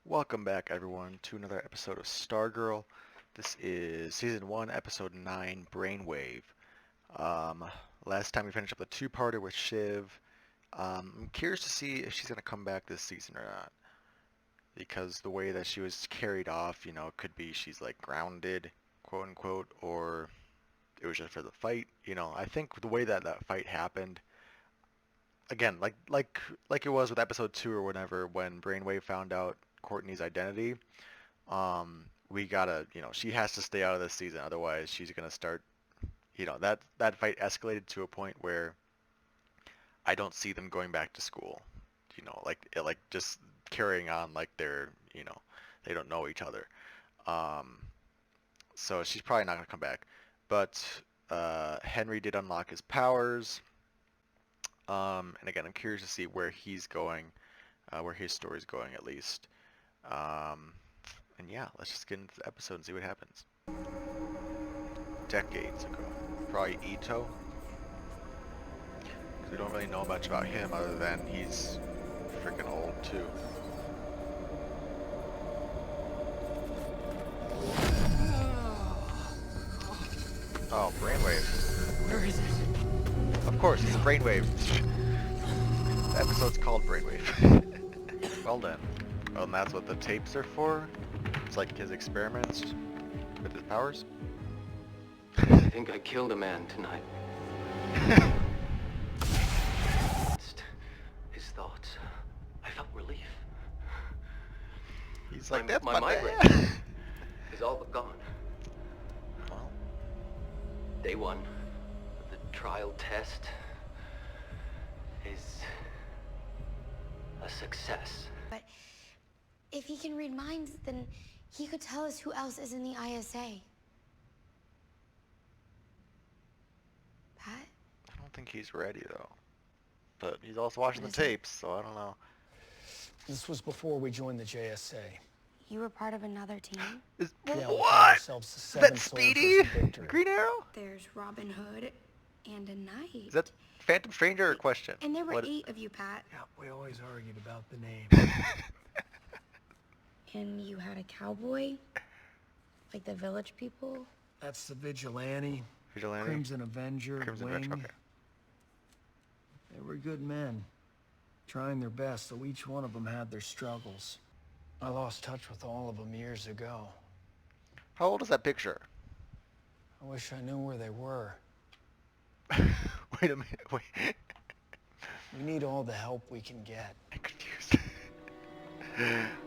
Welcome back, everyone, to another episode of Stargirl. This is Season 1, Episode 9, Brainwave. Um, Last time we finished up the two-parter with Shiv. I'm curious to see if she's going to come back this season or not. Because the way that she was carried off, could be she's like grounded, quote-unquote, or it was just for the fight. I think the way that that fight happened, again, like it was with Episode 2 or whatever, when Brainwave found out Courtney's identity. We gotta, she has to stay out of this season, otherwise she's gonna start, that fight escalated to a point where I don't see them going back to school, like just carrying on like they don't know each other. Um, so she's probably not gonna come back. But Henry did unlock his powers, and again, I'm curious to see where he's going, where his story's going at least. And yeah, let's just get into the episode and see what happens. Decades ago. Probably Ito. Because we don't really know much about him other than he's freaking old too. Oh, Brainwave. Where is it? Of course, it's Brainwave. The episode's called Brainwave. Well done. Oh, and that's what the tapes are for? It's like his experiments with his powers? I think I killed a man tonight. His thoughts. I felt relief. He's like, my, that's my my migraine dad. is all but gone. Well, Day one of the trial test is a success. But if he can read minds, then he could tell us who else is in the ISA. Pat? I don't think he's ready though. But he's also watching the What is it? tapes, so I don't know. This was before we joined the JSA. You were part of another team? Is, Yeah, we called what? ourselves the Is Seven that Soldiers Speedy? of Victory. Green Arrow? There's Robin Hood and a knight. Is that Phantom Stranger or question? And there were What- 8 of you, Pat. Yeah, we always argued about the name. And you had a cowboy? Like the village people? That's the Vigilante, Vigilante? Crimson Avenger, Crimson Wing. Avenger, okay. They were good men, trying their best, though each one of them had their struggles. I lost touch with all of them years ago. How old is that picture? I wish I knew where they were. Wait a minute, wait. We need all the help we can get. I'm confused.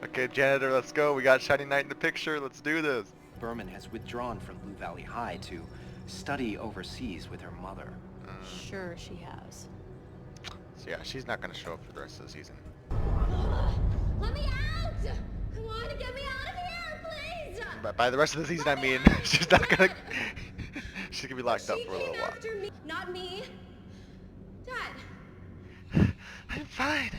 Okay, janitor, let's go. We got Shiny Knight in the picture. Let's do this. Berman has withdrawn from Blue Valley High to study overseas with her mother. Sure she has. So yeah, she's not going to show up for the rest of the season. Let me out! Come on, get me out of here, please! But by the rest of the season, I mean, she's not going to... She's going to be locked up She for a little came while. after me, not me. Dad. I'm fine.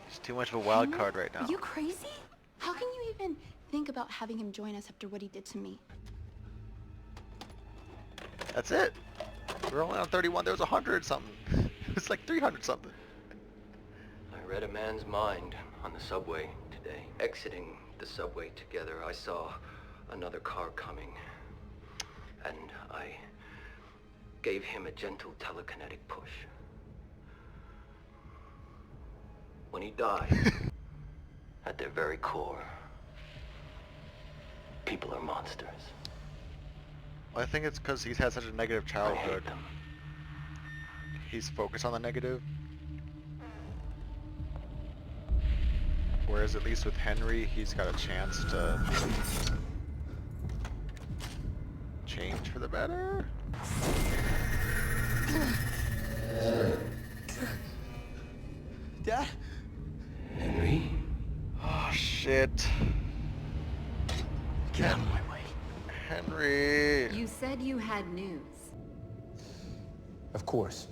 She's too much of a wild card right now. Are you crazy? How can you even think about having him join us after what he did to me? That's it. We're only on 31. There was 100 something. It was like 300 something. I read a man's mind on the subway today. Exiting the subway together, I saw another car coming. And I gave him a gentle telekinetic push. When he died, at their very core, people are monsters. Well, I think it's because he's had such a negative I childhood. hate them. He's focused on the negative. Whereas at least with Henry, he's got a chance to change for the better. Dad? Henry? Oh shit. Get out of my way. Henry. You said you had news. Of course.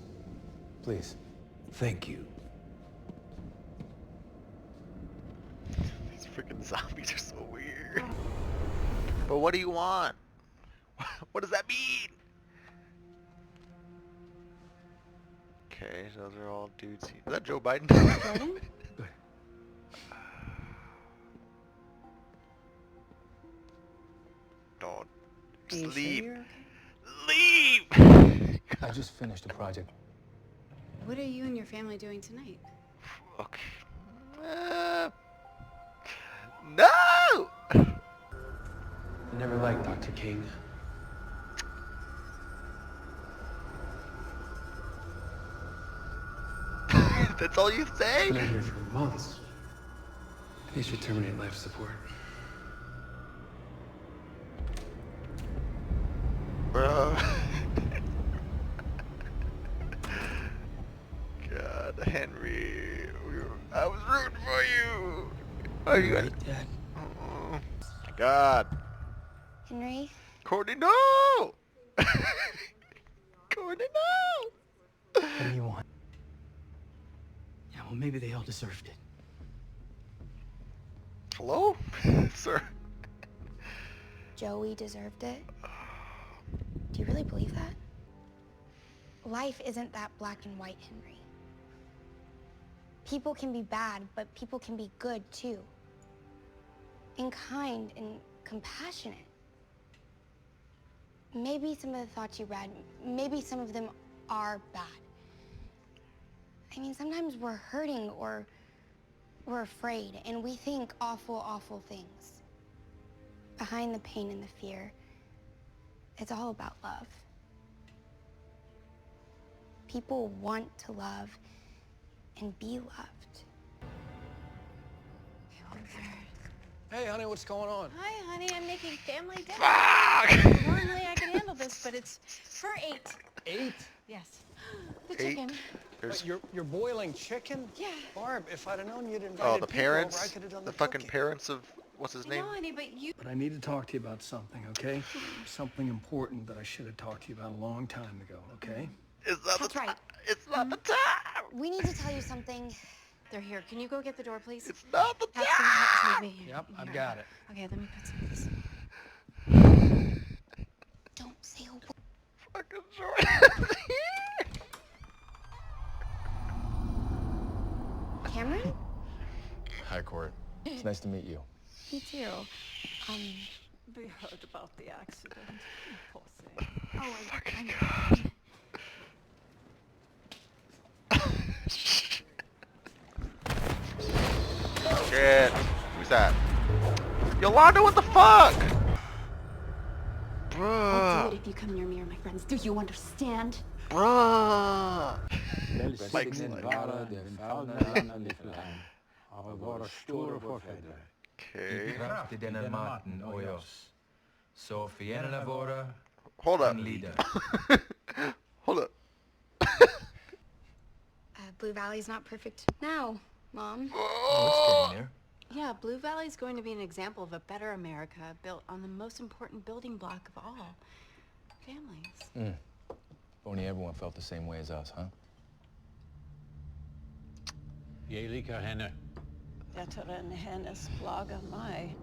Please. Thank you. These freaking zombies are so weird. But what do you want? What does that mean? Okay, Those are all dudes. Is that Joe Biden? Jordan? Good. Don't Are you sure sleep. you're okay? Leave! I just finished a project. What are you and your family doing tonight? Okay. No! I never liked Dr. King. That's all you say? I've been here for months. He should terminate life support. Bro. God, Henry. I was rooting for you. Oh, you got it. Dad? Oh, God. Henry? Courtney, no! Courtney, no! What do you want? Yeah, well, maybe they all deserved it. Hello? Sir. Joey deserved it? Do you really believe that? Life isn't that black and white, Henry. People can be bad, but people can be good too. And kind and compassionate. Maybe some of the thoughts you read, maybe some of them are bad. I mean, sometimes we're hurting or we're afraid and we think awful, awful things. Behind the pain and the fear, it's all about love. People want to love and be loved. Hey, honey, what's going on? Hi, honey. I'm making family dinner. Fuck! Normally I can handle this, but it's for 8. 8? Yes. The 8. chicken. There's, You're boiling chicken? Yeah. Barb, if I'd have known you'd invited oh, the people over, I parents? could have done The the fucking cooking. parents of, what's his name? No, honey, but you... But I need to talk to you about something, okay? Something important that I should have talked to you about a long time ago, okay? It's not That's the right. It's not the time! We need to tell you something. They're here. Can you go get the door, please? It's not the Pat's gonna have to leave me. Yep, I've Here. got it. Okay, let me put some of this. Don't say a word. Fucking Jordan. Cameron? Hi, Court. It's nice to meet you. Me too. We heard about the accident. Poor thing. Oh, Fucking God. Shit. Who's that? Yolanda, what the fuck? I'll do Bruh. it if you come near me or my friends. Do you understand? Bruh. Mike's Besignen like, vara den fallna livsland av våra stora förfäder. okay. Kraft i denna maten och oss. Så fienderna våra Hold up. kan lida. Hold up. Blue Valley's not perfect now, Mom. Oh, it's getting there. Yeah, Blue Valley's going to be an example of a better America built on the most important building block of all. Families. If only everyone felt the same way as us, huh? Jag likar henne. Jag tar en hennes lagar mig.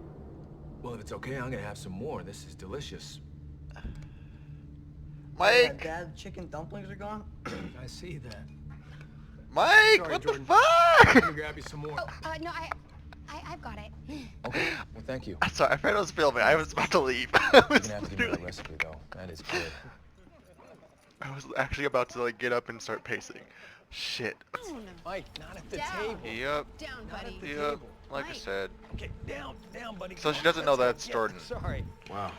Well, if it's okay, I'm gonna have some more. This is delicious. Mike! Dad, chicken dumplings are gone? I see that. Mike! Sorry, What Jordan. the fuck? Let me grab you some more. Oh, no, I've got it. Okay, well, thank you. I'm sorry, I was filming. I was about to leave. I You're was gonna have to give me that literally- recipe, though. That is good. I was actually about to like get up and start pacing. Shit. Oh, no. Mike, not at the Down. table. Yep. Down, buddy. the Yep. table. Like I Mike. said. Okay, down, buddy. So she doesn't know that's Yeah, Jordan. Sorry. Wow.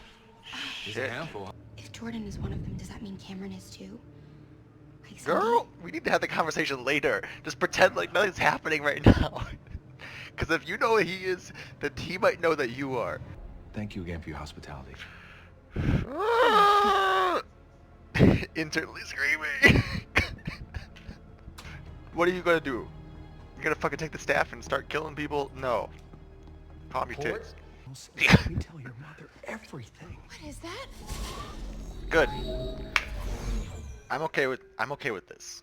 She's Shit. a handful. If Jordan is one of them, does that mean Cameron is too? Like someday? Girl, we need to have the conversation later. Just pretend like nothing's happening right now. Because if you know who he is, then he might know that you are. Thank you again for your hospitality. Internally screaming. What are you gonna do? You gonna fucking take the staff and start killing people? No. Calm your tits. Let me tell your mother everything. What is that? Good. I'm okay with this.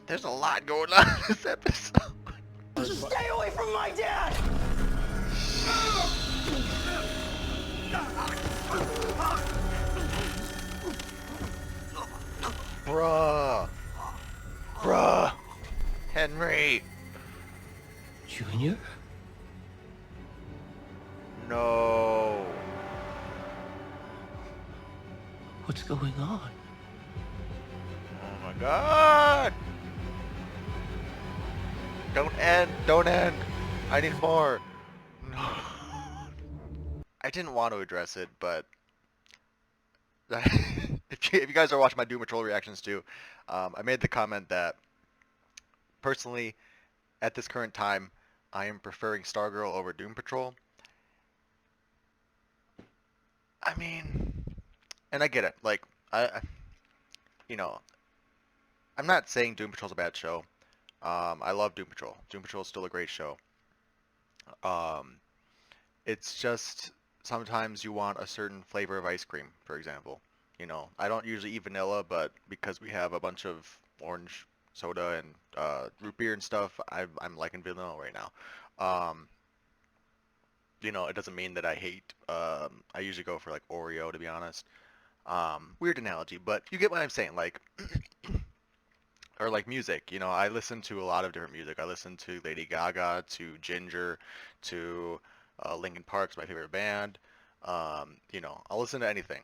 There's a lot going on in this episode. Stay away from my dad! Bruh. Bruh. Henry. Junior? No. What's going on? Oh my god. Don't end. Don't end. I need more. No. I didn't want to address it, but if you guys are watching my Doom Patrol reactions too, I made the comment that personally, at this current time, I am preferring Stargirl over Doom Patrol. I mean, and I get it. Like, you know, I'm not saying Doom Patrol's a bad show. I love Doom Patrol. Doom Patrol is still a great show. Um, it's just sometimes you want a certain flavor of ice cream, for example. I don't usually eat vanilla, but because we have a bunch of orange soda and root beer and stuff, I'm liking vanilla right now. Um, it doesn't mean that I hate. I usually go for like Oreo, to be honest. Weird analogy, but you get what I'm saying. Like, or like music. I listen to a lot of different music. I listen to Lady Gaga, to Ginger, to Linkin Park's my favorite band. I'll listen to anything.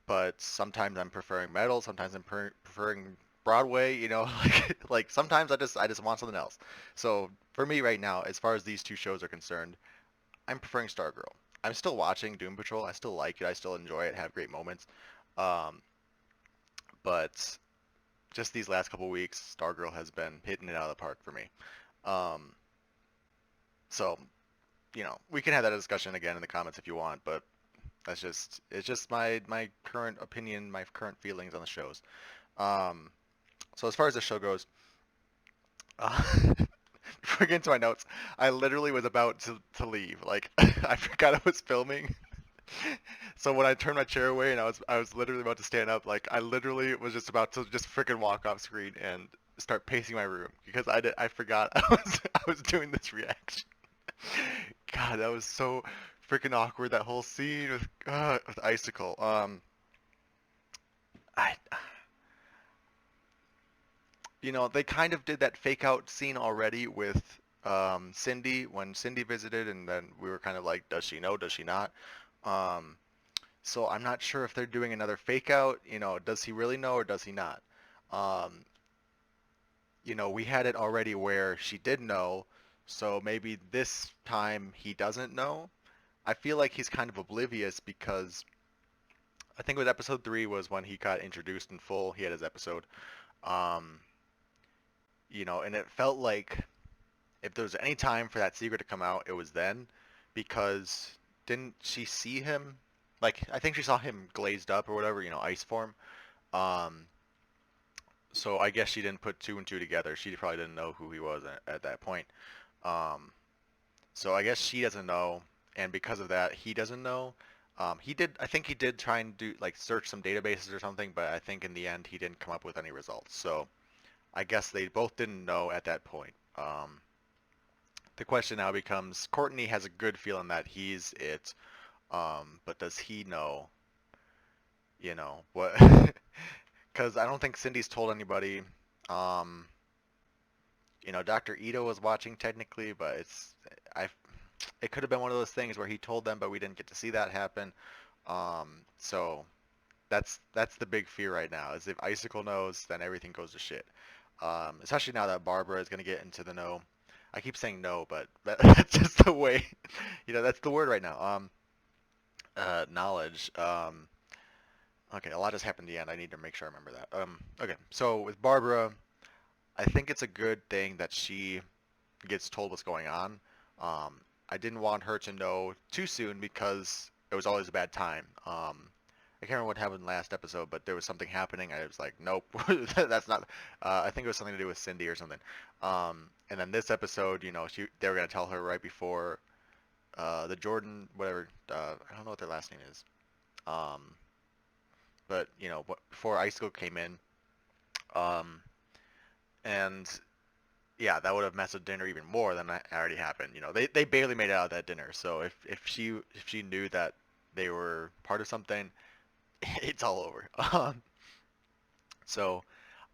But sometimes I'm preferring metal. Sometimes I'm preferring Broadway. Like sometimes I just want something else. So for me right now, as far as these two shows are concerned, I'm preferring Stargirl. I'm still watching Doom Patrol. I still like it. I still enjoy it. Have great moments. Um, but just these last couple weeks, Stargirl has been hitting it out of the park for me. Um, so we can have that discussion again in the comments if you want, but it's just my current opinion, my current feelings on the shows. Um, so as far as the show goes, uh, before I get into my notes, I literally was about to leave. Like I forgot I was filming. So when I turned my chair away and I was literally about to stand up, like I literally was just about to just freaking walk off screen and start pacing my room because I forgot I was doing this reaction. God, that was so freaking awkward. That whole scene with Icicle. I they kind of did that fake out scene already with Cindy when Cindy visited, and then we were kind of like, does she know? Does she not? Um, so I'm not sure if they're doing another fake out. Does he really know or does he not? Um, we had it already where she did know, so maybe this time he doesn't know. I feel like he's kind of oblivious because I think with episode 3 was when he got introduced in full. He had his episode. Um, and it felt like if there was any time for that secret to come out, it was then, because didn't she see him? Like, I think she saw him glazed up or whatever, ice form. Um, so I guess she didn't put two and two together. She probably didn't know who he was at that point. Um, so I guess she doesn't know, and because of that, he doesn't know. I think he did try and do like search some databases or something, but I think in the end he didn't come up with any results. So I guess they both didn't know at that point. The question now becomes, Courtney has a good feeling that he's it, but does he know? What? Because I don't think Cindy's told anybody. Um, Dr. Ito was watching technically, but I. It could have been one of those things where he told them, but we didn't get to see that happen. So that's the big fear right now. Is if Icicle knows, then everything goes to shit. Especially now that Barbara is going to get into the know. I keep saying no, but that's just the way. That's the word right now. Knowledge. Okay, a lot has happened in the end. I need to make sure I remember that. Okay, so with Barbara, I think it's a good thing that she gets told what's going on. I didn't want her to know too soon because it was always a bad time. I can't remember what happened last episode, but there was something happening. I was like, nope, that's not. I think it was something to do with Cindy or something. And then this episode, they were gonna tell her right before the Jordan, whatever. I don't know what their last name is. But before Icicle came in, um, and yeah, that would have messed with dinner even more than that already happened. They barely made it out of that dinner. So if she knew that they were part of something, it's all over. So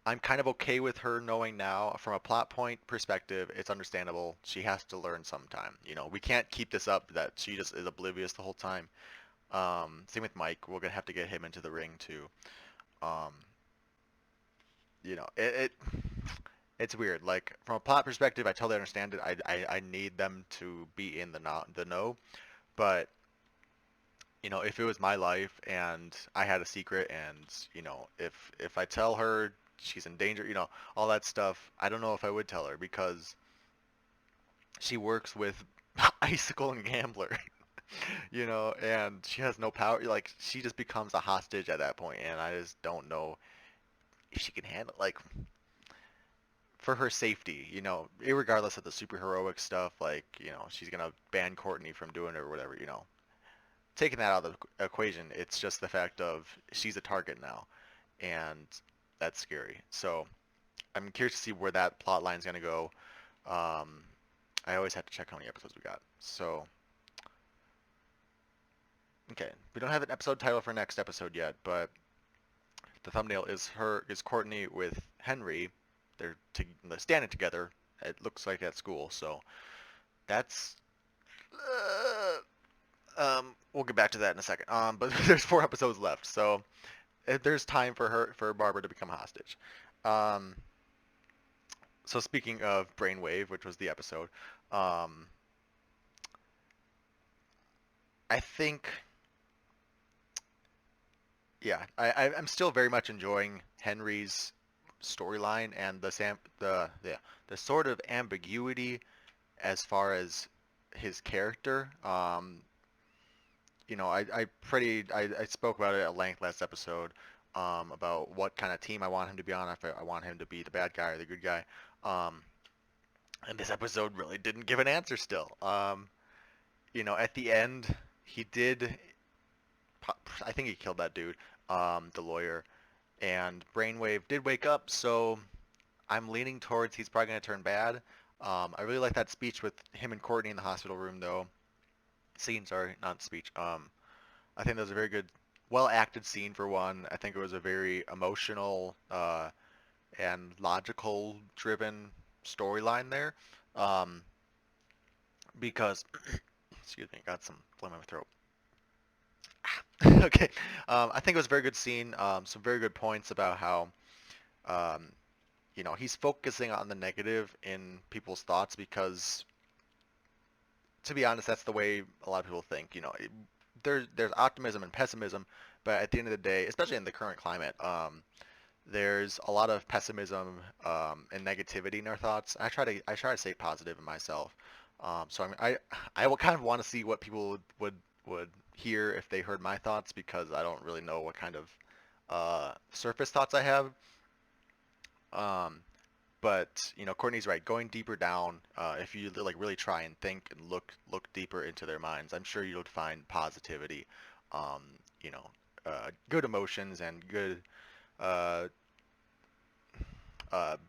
I'm kind of okay with her knowing now. From a plot point perspective, it's understandable. She has to learn sometime. We can't keep this up that she just is oblivious the whole time. Same with Mike. We're gonna have to get him into the ring too. Um, it's weird. Like from a plot perspective, I totally understand it. I need them to be in the know. But if it was my life and I had a secret, and if I tell her she's in danger, all that stuff, I don't know if I would tell her because she works with Icicle and Gambler, and she has no power. Like she just becomes a hostage at that point, and I just don't know if she can handle like for her safety, irregardless of the superheroic stuff, like, she's gonna ban Courtney from doing it or whatever, taking that out of the equation, it's just the fact of she's a target now, and that's scary. So I'm curious to see where that plot line's gonna go. Um, I always have to check how many episodes we got. So, okay, we don't have an episode title for next episode yet, but the thumbnail is Courtney with Henry. They're standing together. It looks like at school, so that's. We'll get back to that in a second. But there's 4 episodes left, so there's time for Barbara to become a hostage. Um, so speaking of Brainwave, which was the episode, I think, yeah, I'm still very much enjoying Henry's storyline and the sort of ambiguity as far as his character. I spoke about it at length last episode, about what kind of team I want him to be on, if I want him to be the bad guy or the good guy. Um, and this episode really didn't give an answer still. At the end, he did, I think he killed that dude, the lawyer, and Brainwave did wake up, so I'm leaning towards he's probably going to turn bad. I really like that speech with him and Courtney in the hospital room, though. Scene, sorry, not speech. I think that was a very good, well-acted scene for one. I think it was a very emotional and logical-driven storyline there, um, because, excuse me, got some phlegm in my throat. Okay, I think it was a very good scene. Some very good points about how, um, he's focusing on the negative in people's thoughts because, to be honest, that's the way a lot of people think. There's optimism and pessimism, but at the end of the day, especially in the current climate, there's a lot of pessimism and negativity in our thoughts. I try to stay positive in myself. So I will kind of want to see what people would hear if they heard my thoughts, because I don't really know what kind of surface thoughts I have. Um, but Courtney's right. Going deeper down, if you like really try and think and look deeper into their minds, I'm sure you'll find positivity, um, good emotions and good uh,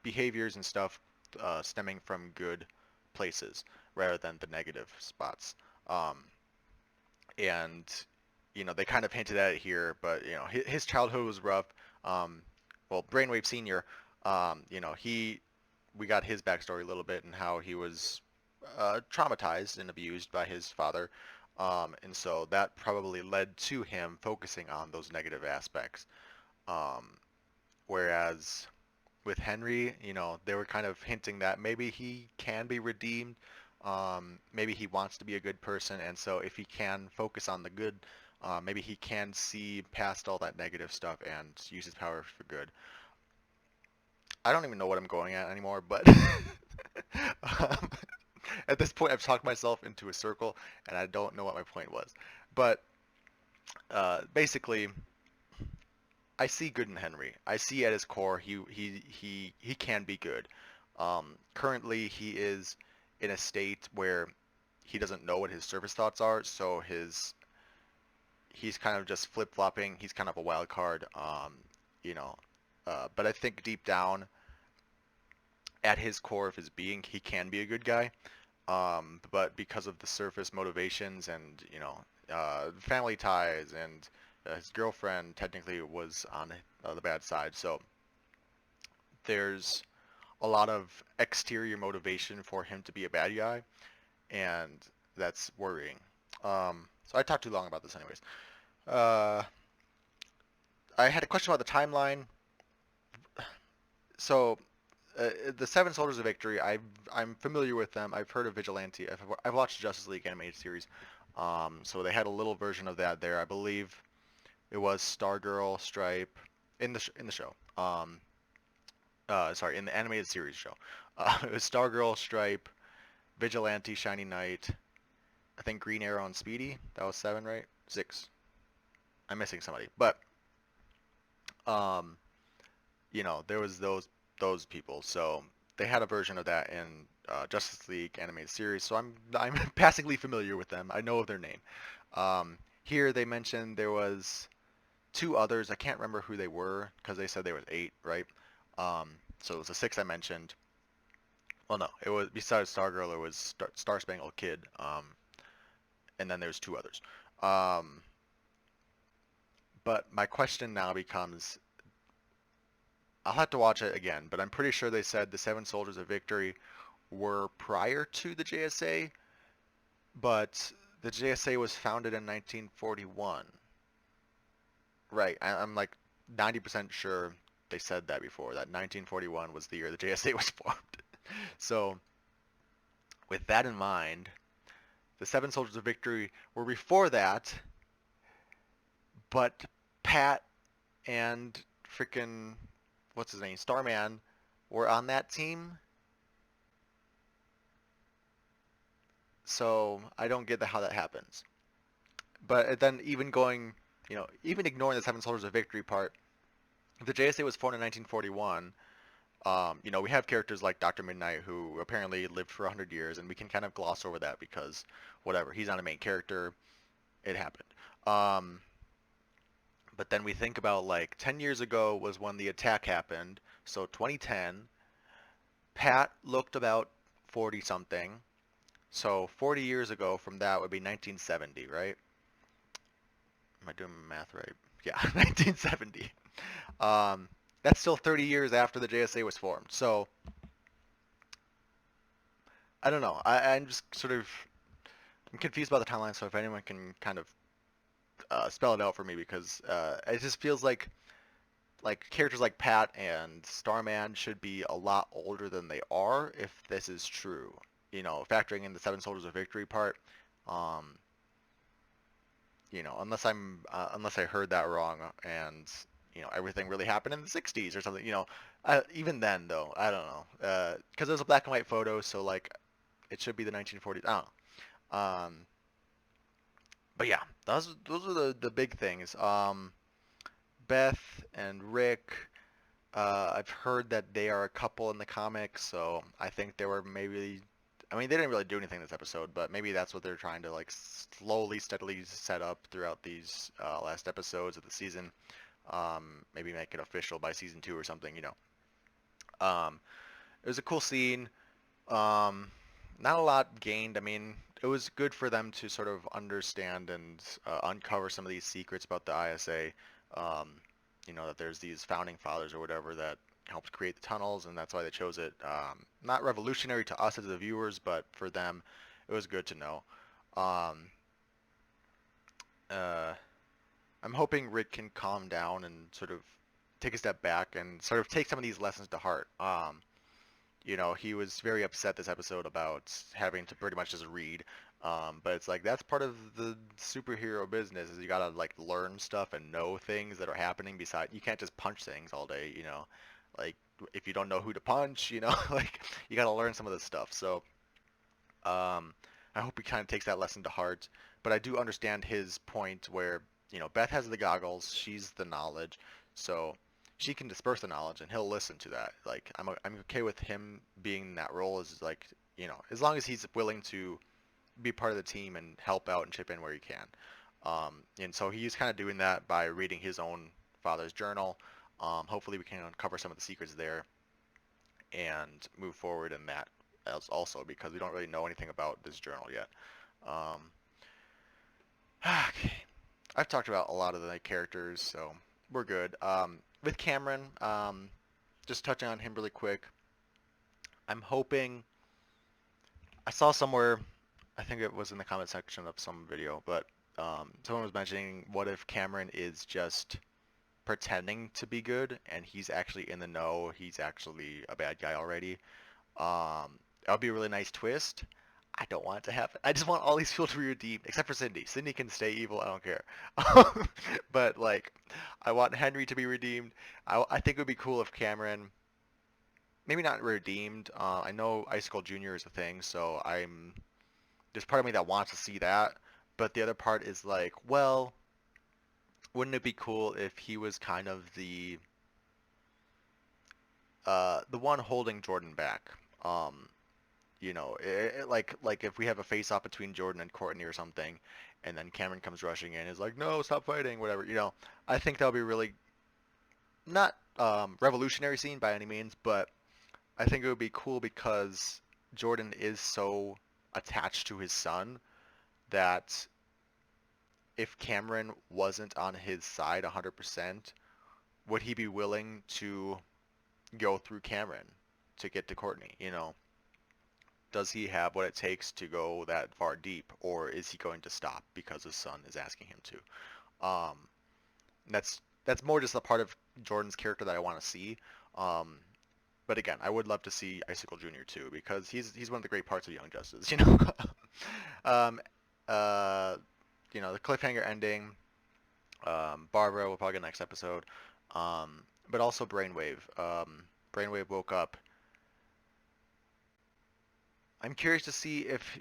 behaviors and stuff stemming from good places rather than the negative spots. Um, and they kind of hinted at it here, but his childhood was rough. Um, well, Brainwave Senior, we got his backstory a little bit and how he was traumatized and abused by his father. And so that probably led to him focusing on those negative aspects. Um, Whereas with Henry, they were kind of hinting that maybe he can be redeemed. Maybe he wants to be a good person, and so if he can focus on the good, maybe he can see past all that negative stuff and use his power for good. I don't even know what I'm going at anymore, but um, at this point, I've talked myself into a circle, and I don't know what my point was. But basically, I see good in Henry. I see at his core he can be good. Currently, he is in a state where he doesn't know what his surface thoughts are, so he's kind of just flip flopping. He's kind of a wild card, you know. But I think deep down, at his core of his being, he can be a good guy. But because of the surface motivations and family ties and his girlfriend technically was on the bad side, so there's a lot of exterior motivation for him to be a bad guy, and that's worrying. So I talked too long about this anyways. Uh, I had a question about the timeline. So the Seven Soldiers of Victory, I'm familiar with them. I've heard of Vigilante. I've watched Justice League animated series. So they had a little version of that there. I believe it was Stargirl, Stripe in the show. Sorry, in the animated series show. It was Stargirl, Stripe, Vigilante, Shining Knight. I think Green Arrow and Speedy. That was 7, right? 6. I'm missing somebody, but um, there was those people. So they had a version of that in Justice League animated series. So I'm passingly familiar with them. I know of their name. Here they mentioned there was 2 others. I can't remember who they were because they said there was 8, right? So it was the 6 I mentioned. Well, no, it was besides Stargirl, it was Star Spangled Kid, and then there's 2 others. But my question now becomes, I'll have to watch it again, but I'm pretty sure they said the Seven Soldiers of Victory were prior to the JSA, but the JSA was founded in 1941. Right, I'm like 90% sure they said that before, that 1941 was the year the JSA was formed. So, with that in mind, the Seven Soldiers of Victory were before that, but Pat and freaking, what's his name, Starman, were on that team. So I don't get how that happens. But then even going, even ignoring the Seven Soldiers of Victory part, if the JSA was formed in 1941, we have characters like Dr. Midnight who apparently lived for 100 years, and we can kind of gloss over that because whatever, he's not a main character. It happened. But then we think about like 10 years ago was when the attack happened. So 2010, Pat looked about 40 something. So 40 years ago from that would be 1970, right? Am I doing my math right? Yeah, 1970. That's still 30 years after the JSA was formed. So I don't know. I'm just sort of I'm confused about the timeline. So if anyone can kind of spell it out for me, because it just feels like characters like Pat and Starman should be a lot older than they are if this is true. Factoring in the Seven Soldiers of Victory part. Um, unless I heard that wrong and everything really happened in the 60s or something. Even then though, I don't know, because it was a black and white photo, so like it should be the 1940s. I don't know. But yeah, those are the big things. Beth and Rick. I've heard that they are a couple in the comics, so I think they were maybe. I mean, they didn't really do anything this episode, but maybe that's what they're trying to like slowly, steadily set up throughout these last episodes of the season. Maybe make it official by season 2 or something. It was a cool scene. Not a lot gained. I mean, it was good for them to sort of understand and uncover some of these secrets about the ISA. That there's these founding fathers or whatever that helped create the tunnels, and that's why they chose it. Not revolutionary to us as the viewers, but for them, it was good to know. Um, uh, I'm hoping Rick can calm down and sort of take a step back and sort of take some of these lessons to heart. He was very upset this episode about having to pretty much just read. But it's like that's part of the superhero business is you gotta like learn stuff and know things that are happening. Besides, you can't just punch things all day. Like if you don't know who to punch, like you gotta learn some of this stuff. So I hope he kind of takes that lesson to heart. But I do understand his point where Beth has the goggles, she's the knowledge, so she can disperse the knowledge and he'll listen to that. Like I'm okay with him being in that role as like as long as he's willing to be part of the team and help out and chip in where he can. And so he's kind of doing that by reading his own father's journal. Hopefully we can uncover some of the secrets there and move forward in that as also because we don't really know anything about this journal yet. Okay. I've talked about a lot of the characters, so we're good. With Cameron, just touching on him really quick. I'm hoping. I saw somewhere, I think it was in the comment section of some video, but someone was mentioning, what if Cameron is just pretending to be good and he's actually in the know, he's actually a bad guy already. That would be a really nice twist. I don't want it to happen. I just want all these people to be redeemed, except for Cindy. Cindy can stay evil. I don't care. But like, I want Henry to be redeemed. I think it would be cool if Cameron, maybe not redeemed. I know Icicle Jr. is a thing, so there's part of me that wants to see that. But the other part is like, well, wouldn't it be cool if he was kind of the one holding Jordan back? Like if we have a face-off between Jordan and Courtney or something, and then Cameron comes rushing in, and is like, no, stop fighting, whatever. I think that would be really not revolutionary scene by any means, but I think it would be cool because Jordan is so attached to his son that if Cameron wasn't on his side 100%, would he be willing to go through Cameron to get to Courtney? Does he have what it takes to go that far deep, or is he going to stop because his son is asking him to? That's more just a part of Jordan's character that I want to see. But again, I would love to see Icicle Jr. too, because he's one of the great parts of Young Justice. um, the cliffhanger ending. Barbara will probably get next episode. But also Brainwave. Brainwave woke up. I'm curious to see if,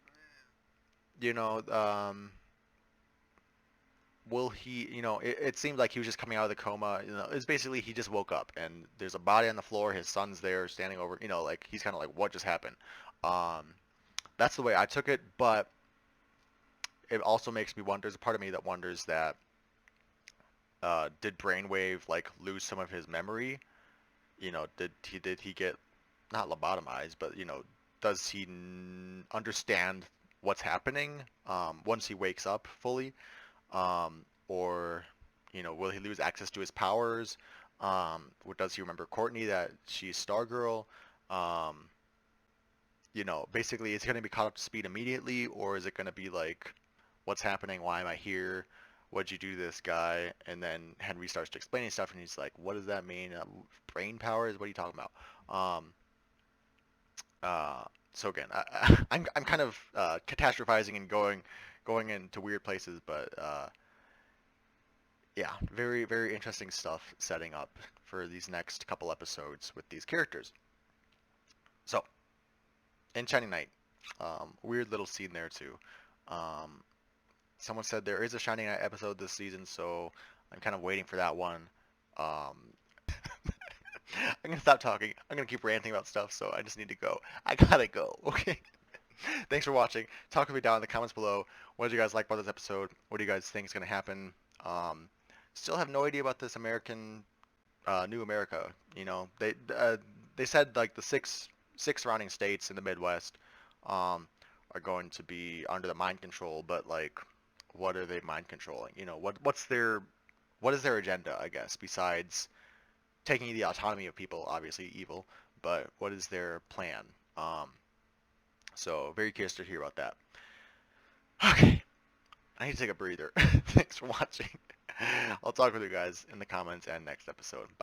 will he, it seemed like he was just coming out of the coma. It's basically he just woke up and there's a body on the floor. His son's there standing over, like he's kind of like, what just happened? That's the way I took it, but it also makes me wonder, there's a part of me that wonders that, did Brainwave like lose some of his memory? Did he get, not lobotomized, but does he understand what's happening once he wakes up fully? Or will he lose access to his powers? Does he remember Courtney, that she's Stargirl? Basically, is he going to be caught up to speed immediately, or is it going to be like, what's happening? Why am I here? What'd you do to this guy? And then Henry starts to explaining stuff, and he's like, what does that mean? Brain powers? What are you talking about? So again, I'm kind of catastrophizing and going into weird places, but yeah, very very interesting stuff setting up for these next couple episodes with these characters. So, in Shining Knight, weird little scene there too. Someone said there is a Shining Knight episode this season, so I'm kind of waiting for that one. I'm gonna stop talking. I'm gonna keep ranting about stuff, so I just need to go. I gotta go. Okay. Thanks for watching. Talk with me down in the comments below. What did you guys like about this episode? What do you guys think is gonna happen? Still have no idea about this New America. They said like the six surrounding states in the Midwest are going to be under the mind control, but like, what are they mind controlling? What is their agenda? I guess besides taking the autonomy of people, obviously evil, but what is their plan? So very curious to hear about that. Okay, I need to take a breather. Thanks for watching. I'll talk with you guys in the comments and next episode. Bye.